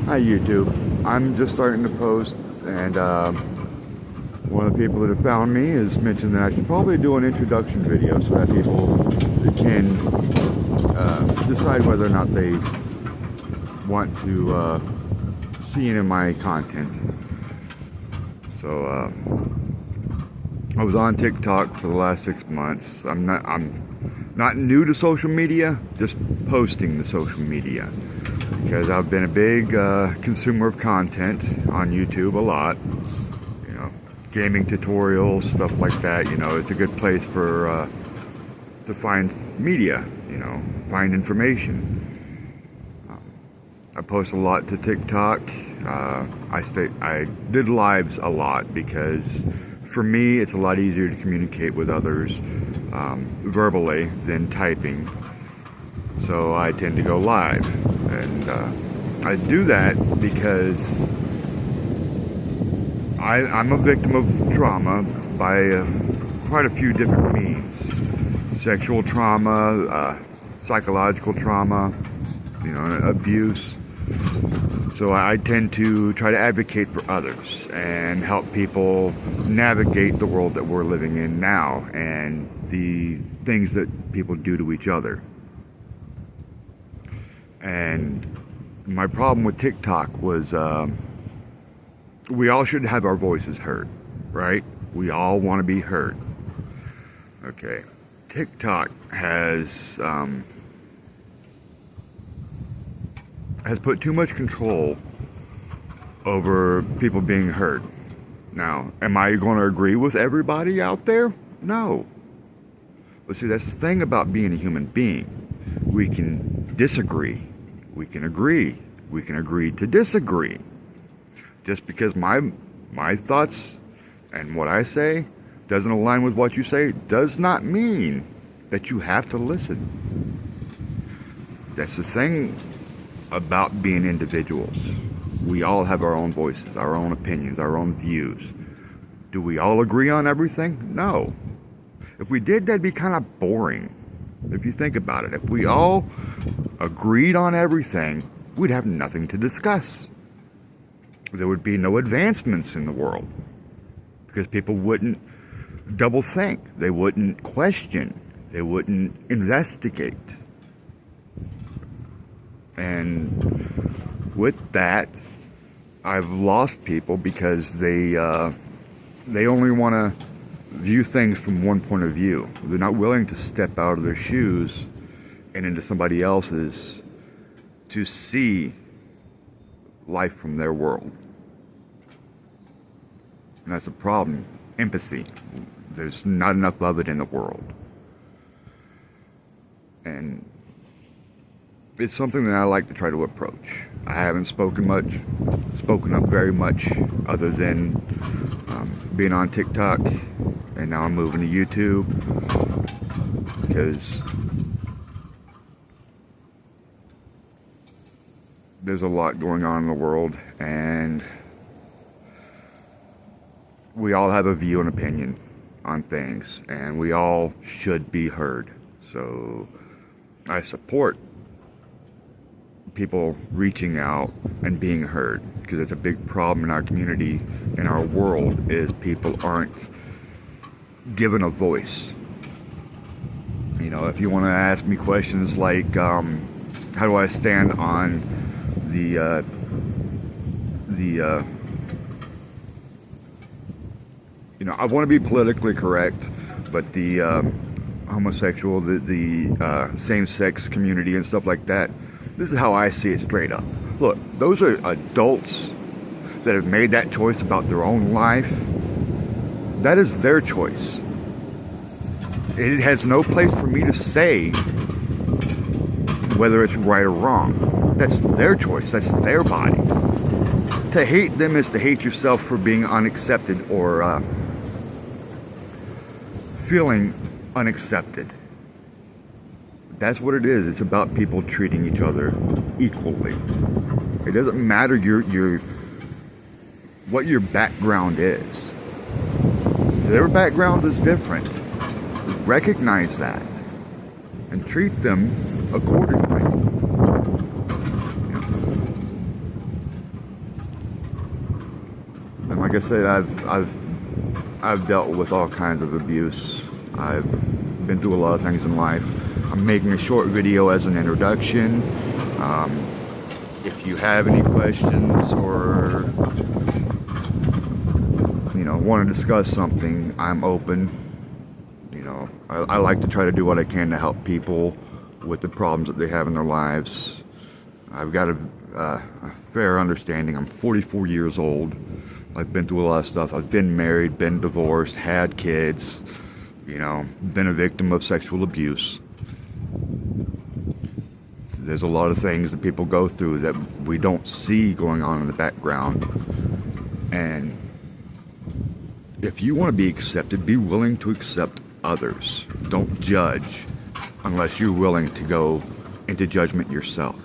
Hi YouTube. I'm just starting to post, and one of the people that have found me has mentioned that I should probably do an introduction video so that people can decide whether or not they want to see any of my content. So I was on TikTok for the last 6 months. I'm not new to social media, just posting the social media. Because I've been a big consumer of content on YouTube a lot. You know, gaming tutorials, stuff like that. You know, it's a good place for to find media. You know, find information. I post a lot to TikTok. I did lives a lot because for me it's a lot easier to communicate with others verbally than typing. So I tend to go live, and I do that because I'm a victim of trauma by quite a few different means. Sexual trauma, psychological trauma, you know, abuse. So I tend to try to advocate for others and help people navigate the world that we're living in now and the things that people do to each other. And my problem with TikTok was we all should have our voices heard, right? We all want to be heard. Okay. TikTok has put too much control over people being heard. Now, am I going to agree with everybody out there? No. But see, that's the thing about being a human being. We can disagree. We can agree. We can agree to disagree. Just because my thoughts and what I say doesn't align with what you say does not mean that you have to listen. That's the thing about being individuals. We all have our own voices, our own opinions, our own views. Do we all agree on everything? No. If we did, that'd be kind of boring. If you think about it, if we all agreed on everything, we'd have nothing to discuss. There would be no advancements in the world because people wouldn't double think. They wouldn't question. They wouldn't investigate. And with that, I've lost people because they only want to view things from one point of view. They're not willing to step out of their shoes and into somebody else's to see life from their world. And that's a problem. Empathy. There's not enough of it in the world. And it's something that I like to try to approach. I haven't spoken up very much, other than being on TikTok, and now I'm moving to YouTube because there's a lot going on in the world, and we all have a view and opinion on things, and we all should be heard. So I support people reaching out and being heard, because it's a big problem in our community, in our world, is people aren't given a voice. You know, if you want to ask me questions like how do I stand on the you know, I want to be politically correct, but the homosexual, the same-sex community and stuff like that, this is how I see it straight up. Look, those are adults that have made that choice about their own life. That is their choice. It has no place for me to say whether it's right or wrong. That's their choice. That's their body. To hate them is to hate yourself for being unaccepted or feeling unaccepted. That's what it is. It's about people treating each other equally. It doesn't matter what your background is. If their background is different, recognize that and treat them accordingly. like I said, I've dealt with all kinds of abuse. I've been through a lot of things in life. I'm making a short video as an introduction. If you have any questions or want to discuss something, I'm open. I like to try to do what I can to help people with the problems that they have in their lives. I've got a fair understanding. I'm 44 years old. I've been through a lot of stuff. I've been married, been divorced, had kids, been a victim of sexual abuse. There's a lot of things that people go through that we don't see going on in the background. And if you want to be accepted, be willing to accept others. Don't judge unless you're willing to go into judgment yourself.